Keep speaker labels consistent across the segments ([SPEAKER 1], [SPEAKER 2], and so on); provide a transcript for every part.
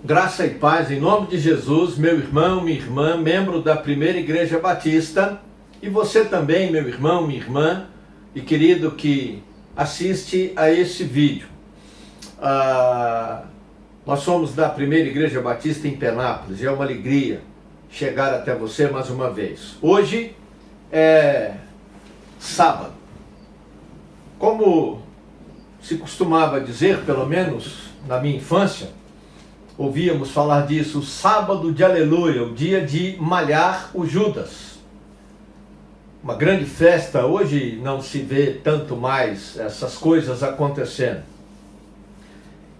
[SPEAKER 1] Graça e paz em nome de Jesus, meu irmão, minha irmã, membro da Primeira Igreja Batista, e você também, meu irmão, minha irmã e querido que assiste a esse vídeo. Nós somos da Primeira Igreja Batista em Penápolis e é uma alegria chegar até você mais uma vez. Hoje é sábado. Como se costumava dizer, pelo menos na minha infância, ouvíamos falar disso, o sábado de aleluia, o dia de malhar o Judas. Uma grande festa, hoje não se vê tanto mais essas coisas acontecendo.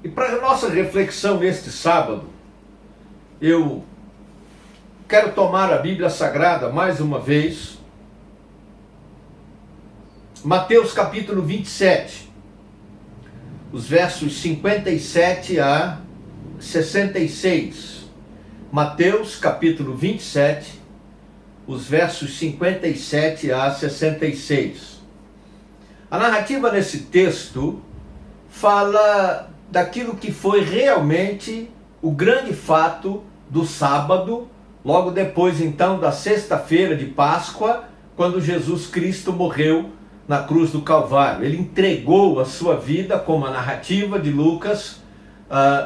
[SPEAKER 1] E para a nossa reflexão neste sábado, eu quero tomar a Bíblia Sagrada mais uma vez, Mateus capítulo 27, os versos 57 a 66. Mateus capítulo 27, os versos 57 a 66. A narrativa nesse texto fala daquilo que foi realmente o grande fato do sábado, logo depois então da sexta-feira de Páscoa, quando Jesus Cristo morreu na cruz do Calvário. Ele entregou a sua vida, como a narrativa de Lucas,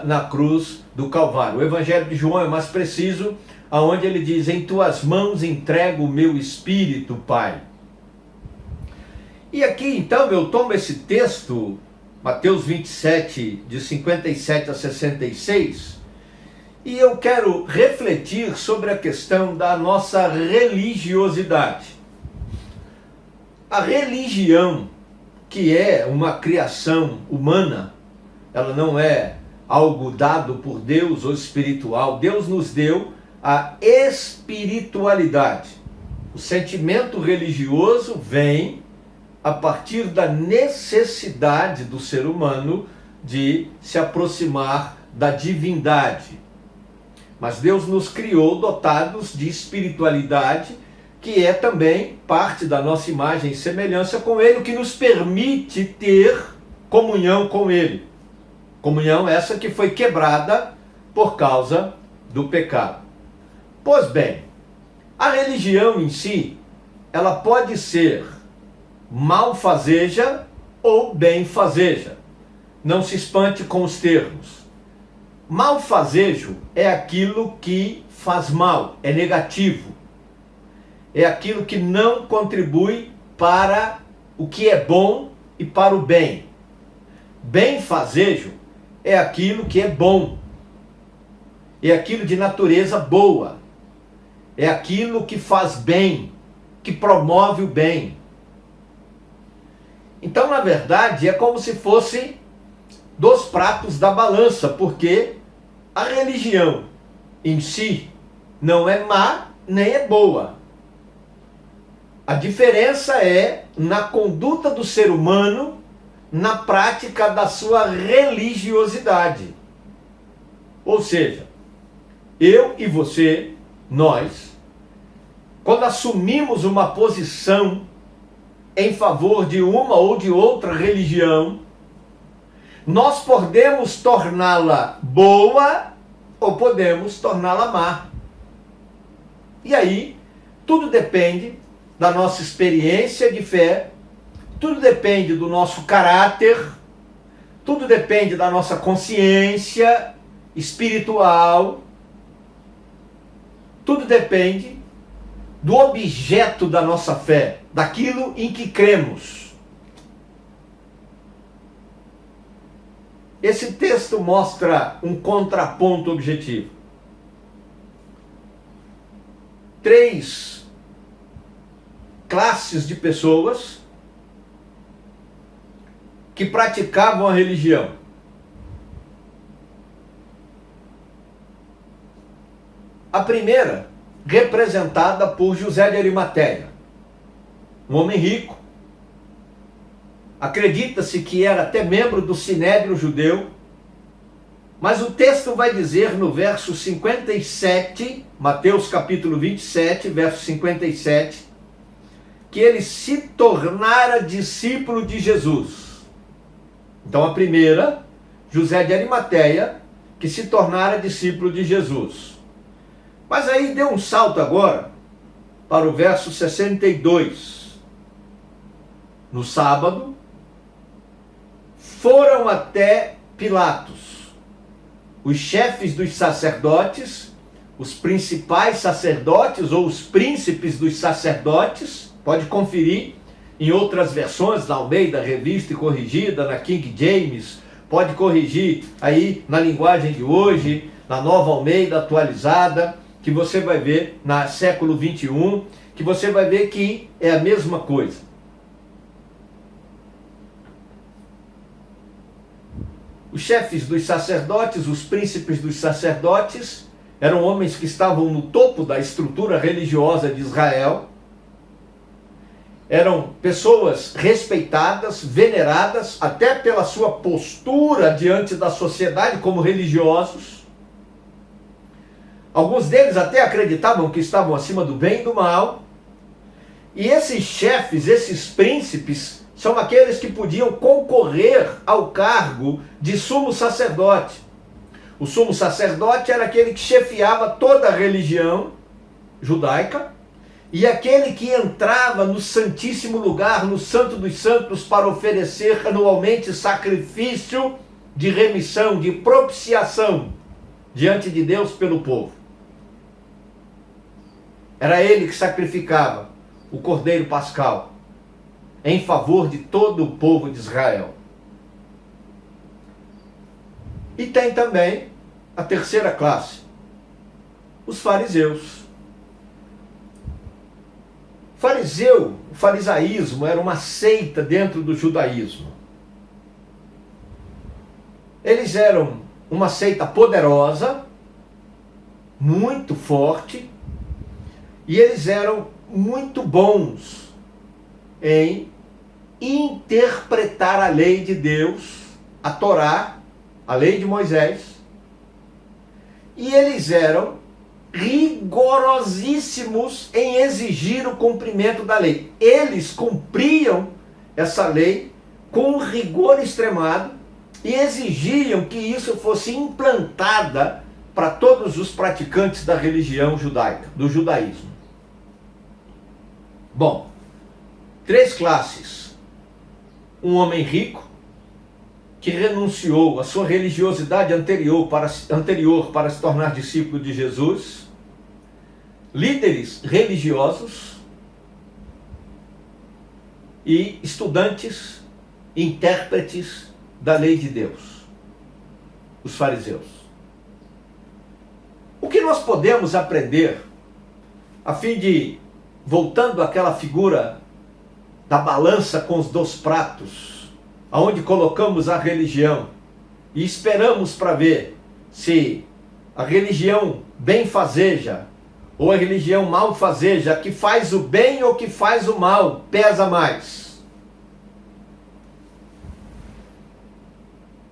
[SPEAKER 1] na cruz do Calvário. O Evangelho de João é mais preciso, onde ele diz: em tuas mãos entrego o meu espírito, Pai. E aqui então eu tomo esse texto, Mateus 27, de 57 a 66, e eu quero refletir sobre a questão da nossa religiosidade. A religião, que é uma criação humana, ela não é algo dado por Deus ou espiritual. Deus nos deu a espiritualidade. O sentimento religioso vem a partir da necessidade do ser humano de se aproximar da divindade. Mas Deus nos criou dotados de espiritualidade, que é também parte da nossa imagem e semelhança com Ele, o que nos permite ter comunhão com Ele. Comunhão essa que foi quebrada por causa do pecado. Pois bem, a religião em si, ela pode ser malfazeja ou benfazeja. Não se espante com os termos. Malfazejo é aquilo que faz mal, é negativo. É aquilo que não contribui para o que é bom e para o bem. Benfazejo é aquilo que é bom, é aquilo de natureza boa, é aquilo que faz bem, que promove o bem. Então, na verdade, é como se fosse dois pratos da balança, porque a religião em si não é má nem é boa. A diferença é na conduta do ser humano, na prática da sua religiosidade. Ou seja, eu e você, nós, quando assumimos uma posição em favor de uma ou de outra religião, nós podemos torná-la boa ou podemos torná-la má. E aí, tudo depende da nossa experiência de fé, tudo depende do nosso caráter, tudo depende da nossa consciência espiritual, tudo depende do objeto da nossa fé, daquilo em que cremos. Esse texto mostra um contraponto objetivo. 3 classes de pessoas que praticavam a religião. A primeira, representada por José de Arimateia, um homem rico, acredita-se que era até membro do Sinédrio judeu, mas o texto vai dizer no verso 57, Mateus capítulo 27, verso 57, que ele se tornara discípulo de Jesus. Então a primeira, José de Arimateia, que se tornara discípulo de Jesus. Mas aí deu um salto agora para o verso 62. No sábado, foram até Pilatos os chefes dos sacerdotes, os principais sacerdotes ou os príncipes dos sacerdotes, pode conferir em outras versões, na Almeida, Revista e Corrigida, na King James, pode corrigir aí na linguagem de hoje, na Nova Almeida atualizada, que você vai ver na século 21, que você vai ver que é a mesma coisa. Os chefes dos sacerdotes, os príncipes dos sacerdotes, eram homens que estavam no topo da estrutura religiosa de Israel. Eram pessoas respeitadas, veneradas, até pela sua postura diante da sociedade como religiosos. Alguns deles até acreditavam que estavam acima do bem e do mal. E esses chefes, esses príncipes, são aqueles que podiam concorrer ao cargo de sumo sacerdote. O sumo sacerdote era aquele que chefiava toda a religião judaica e aquele que entrava no santíssimo lugar, no Santo dos Santos, para oferecer anualmente sacrifício de remissão, de propiciação diante de Deus pelo povo. Era ele que sacrificava o Cordeiro Pascal em favor de todo o povo de Israel. E tem também a terceira classe, os fariseus. O farisaísmo era uma seita dentro do judaísmo. Eles eram uma seita poderosa, muito forte, e eles eram muito bons em interpretar a lei de Deus, a Torá, a lei de Moisés, e eles eram rigorosíssimos em exigir o cumprimento da lei. Eles cumpriam essa lei com rigor extremado e exigiam que isso fosse implantada para todos os praticantes da religião judaica, do judaísmo. Bom, três classes. Um homem rico, que renunciou à sua religiosidade anterior para se tornar discípulo de Jesus. Líderes religiosos e estudantes, intérpretes da lei de Deus, os fariseus. O que nós podemos aprender a fim de, voltando àquela figura da balança com os dois pratos, aonde colocamos a religião e esperamos para ver se a religião benfazeja ou a religião malfazeja, que faz o bem ou que faz o mal, pesa mais.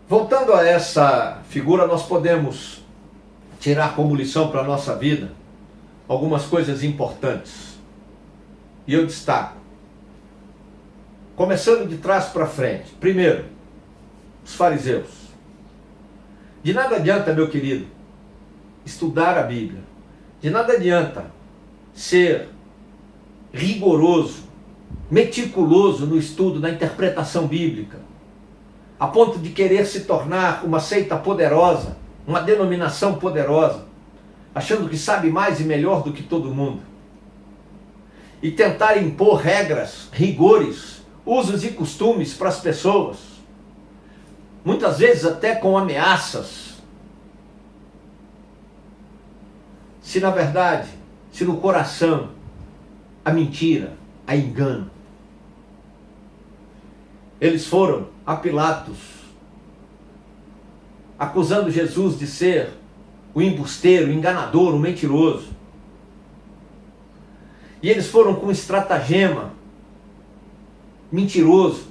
[SPEAKER 1] Voltando a essa figura, nós podemos tirar como lição para a nossa vida algumas coisas importantes. E eu destaco. Começando de trás para frente. Primeiro, os fariseus. De nada adianta, meu querido, estudar a Bíblia. De nada adianta ser rigoroso, meticuloso no estudo, na interpretação bíblica, a ponto de querer se tornar uma seita poderosa, uma denominação poderosa, achando que sabe mais e melhor do que todo mundo. E tentar impor regras, rigores, usos e costumes para as pessoas, muitas vezes até com ameaças. Se na verdade, se no coração, a mentira, a engano. Eles foram a Pilatos, acusando Jesus de ser o embusteiro, o enganador, o mentiroso. E eles foram com estratagema, mentiroso,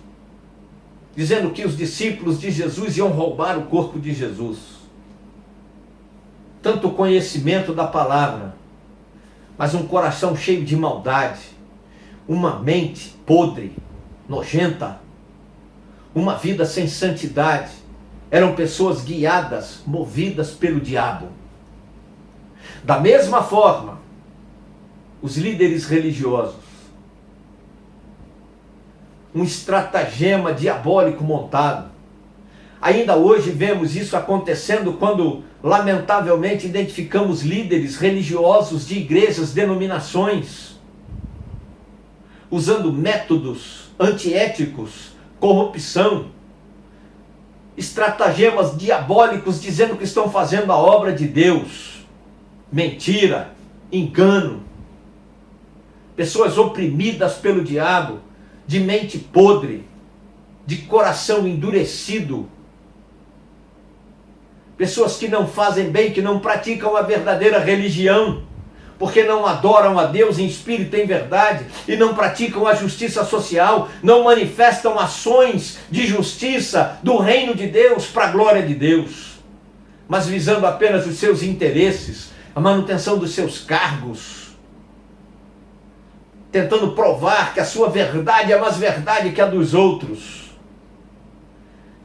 [SPEAKER 1] dizendo que os discípulos de Jesus iam roubar o corpo de Jesus. Tanto conhecimento da palavra, mas um coração cheio de maldade, uma mente podre, nojenta, uma vida sem santidade, eram pessoas guiadas, movidas pelo diabo. Da mesma forma, os líderes religiosos, um estratagema diabólico montado. Ainda hoje vemos isso acontecendo quando, lamentavelmente, identificamos líderes religiosos de igrejas, denominações, usando métodos antiéticos, corrupção, estratagemas diabólicos, dizendo que estão fazendo a obra de Deus. Mentira, engano. Pessoas oprimidas pelo diabo, de mente podre, de coração endurecido. Pessoas que não fazem bem, que não praticam a verdadeira religião, porque não adoram a Deus em espírito e em verdade, e não praticam a justiça social, não manifestam ações de justiça do reino de Deus para a glória de Deus, mas visando apenas os seus interesses, a manutenção dos seus cargos, tentando provar que a sua verdade é mais verdade que a dos outros,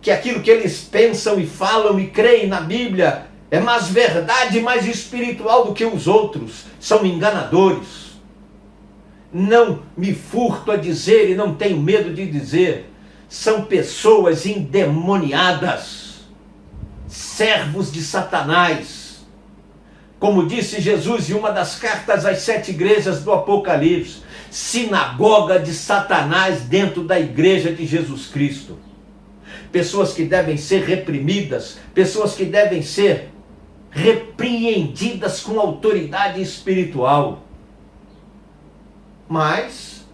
[SPEAKER 1] que aquilo que eles pensam e falam e creem na Bíblia é mais verdade, mais espiritual do que os outros. São enganadores. Não me furto a dizer e não tenho medo de dizer, são pessoas endemoniadas, servos de Satanás. Como disse Jesus em uma das cartas às 7 igrejas do Apocalipse, sinagoga de Satanás dentro da igreja de Jesus Cristo. Pessoas que devem ser reprimidas, pessoas que devem ser repreendidas com autoridade espiritual. Mas,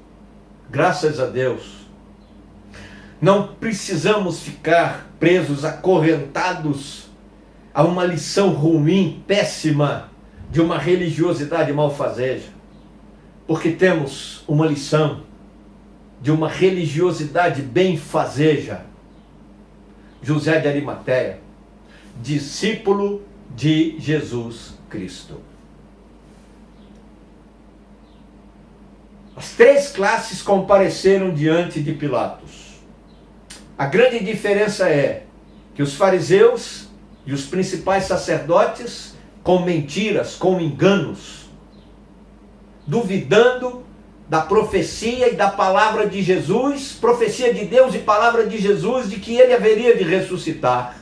[SPEAKER 1] graças a Deus, não precisamos ficar presos, acorrentados a uma lição ruim, péssima, de uma religiosidade malfazeja. Porque temos uma lição de uma religiosidade benfazeja. José de Arimateia, discípulo de Jesus Cristo. As 3 classes compareceram diante de Pilatos. A grande diferença é que os fariseus e os principais sacerdotes, com mentiras, com enganos, duvidando da profecia e da palavra de Jesus, profecia de Deus e palavra de Jesus, de que ele haveria de ressuscitar.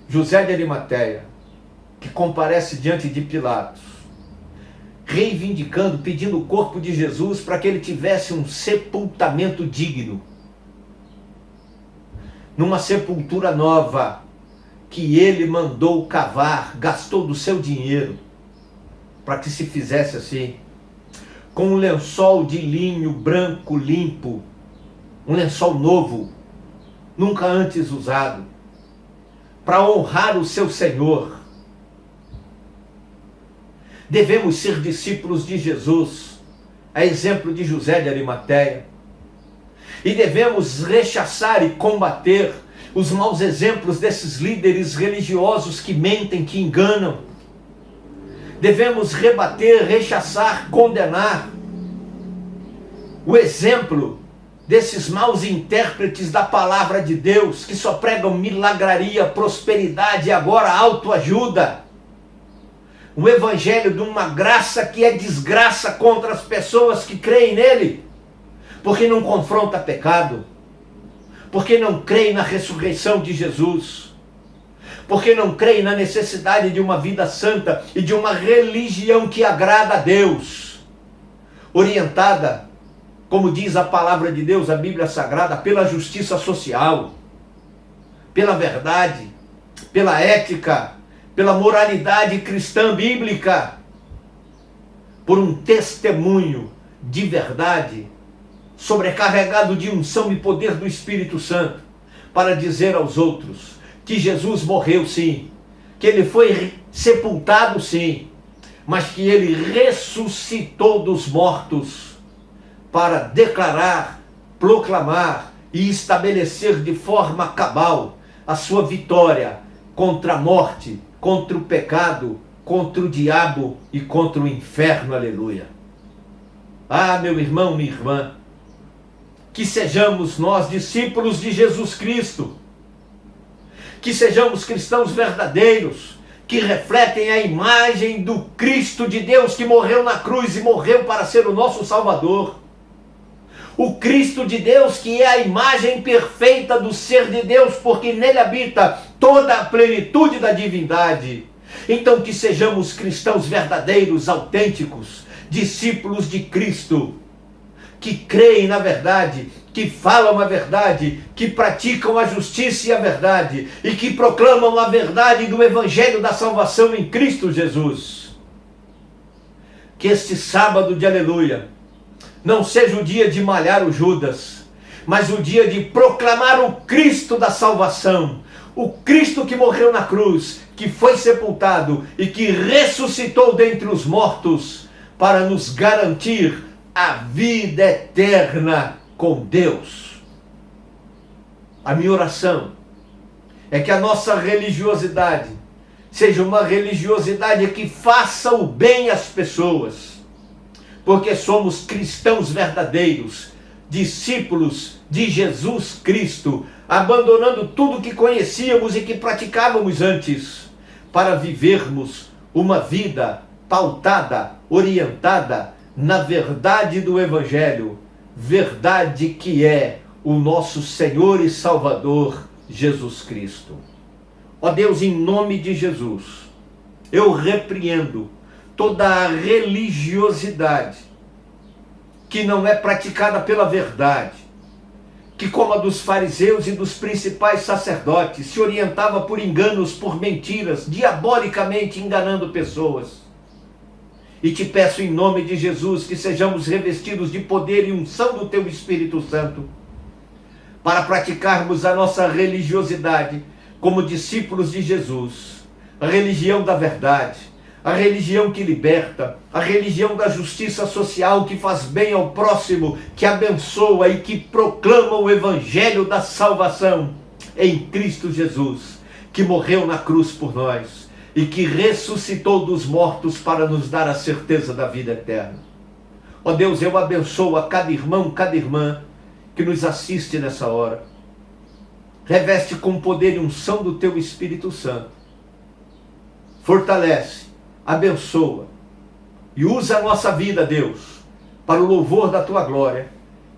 [SPEAKER 1] José de Arimateia, que comparece diante de Pilatos, reivindicando, pedindo o corpo de Jesus para que ele tivesse um sepultamento digno, numa sepultura nova, que ele mandou cavar, gastou do seu dinheiro, para que se fizesse assim, com um lençol de linho branco limpo, um lençol novo, nunca antes usado, para honrar o seu Senhor. Devemos ser discípulos de Jesus, a exemplo de José de Arimateia, e devemos rechaçar e combater os maus exemplos desses líderes religiosos que mentem, que enganam. Devemos rebater, rechaçar, condenar o exemplo desses maus intérpretes da palavra de Deus, que só pregam milagraria, prosperidade e agora autoajuda. Um evangelho de uma graça que é desgraça contra as pessoas que creem nele, porque não confronta pecado, porque não creem na ressurreição de Jesus, porque não creem na necessidade de uma vida santa e de uma religião que agrada a Deus, orientada, como diz a palavra de Deus, a Bíblia Sagrada, pela justiça social, pela verdade, pela ética, pela moralidade cristã bíblica, por um testemunho de verdade, sobrecarregado de unção e poder do Espírito Santo, para dizer aos outros que Jesus morreu sim, que ele foi sepultado sim, mas que ele ressuscitou dos mortos, para declarar, proclamar e estabelecer de forma cabal a sua vitória contra a morte, contra o pecado, contra o diabo e contra o inferno, aleluia. Ah, meu irmão, minha irmã, que sejamos nós discípulos de Jesus Cristo, Que sejamos cristãos verdadeiros, que refletem a imagem do Cristo de Deus que morreu na cruz e morreu para ser o nosso Salvador. O Cristo de Deus que é a imagem perfeita do ser de Deus, porque nele habita toda a plenitude da divindade. Então que sejamos cristãos verdadeiros, autênticos, discípulos de Cristo, que creem na verdade, que falam a verdade, que praticam a justiça e a verdade, e que proclamam a verdade do Evangelho da salvação em Cristo Jesus. Que este sábado de aleluia não seja o dia de malhar o Judas, mas o dia de proclamar o Cristo da salvação, o Cristo que morreu na cruz, que foi sepultado e que ressuscitou dentre os mortos para nos garantir a vida eterna com Deus. A minha oração é que a nossa religiosidade seja uma religiosidade que faça o bem às pessoas, porque somos cristãos verdadeiros, discípulos de Jesus Cristo, abandonando tudo que conhecíamos e que praticávamos antes, para vivermos uma vida pautada, orientada na verdade do Evangelho, verdade que é o nosso Senhor e Salvador Jesus Cristo. Ó Deus, em nome de Jesus, eu repreendo toda a religiosidade que não é praticada pela verdade, que como a dos fariseus e dos principais sacerdotes, se orientava por enganos, por mentiras, diabolicamente enganando pessoas. E te peço em nome de Jesus que sejamos revestidos de poder e unção do Teu Espírito Santo, para praticarmos a nossa religiosidade como discípulos de Jesus, a religião da verdade, a religião que liberta, a religião da justiça social que faz bem ao próximo, que abençoa e que proclama o Evangelho da salvação em Cristo Jesus, que morreu na cruz por nós e que ressuscitou dos mortos para nos dar a certeza da vida eterna. Ó Deus, eu abençoo a cada irmão, cada irmã que nos assiste nessa hora. Reveste com poder e unção do Teu Espírito Santo. Fortalece, abençoa e usa a nossa vida, Deus, para o louvor da Tua glória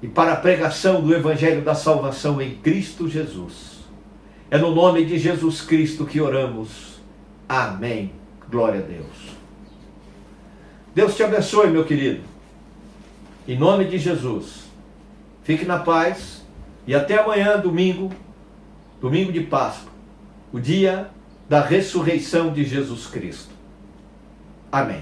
[SPEAKER 1] e para a pregação do Evangelho da salvação em Cristo Jesus. É no nome de Jesus Cristo que oramos. Amém. Glória a Deus. Deus te abençoe, meu querido. Em nome de Jesus. Fique na paz e até amanhã, domingo de Páscoa, o dia da ressurreição de Jesus Cristo. Amém.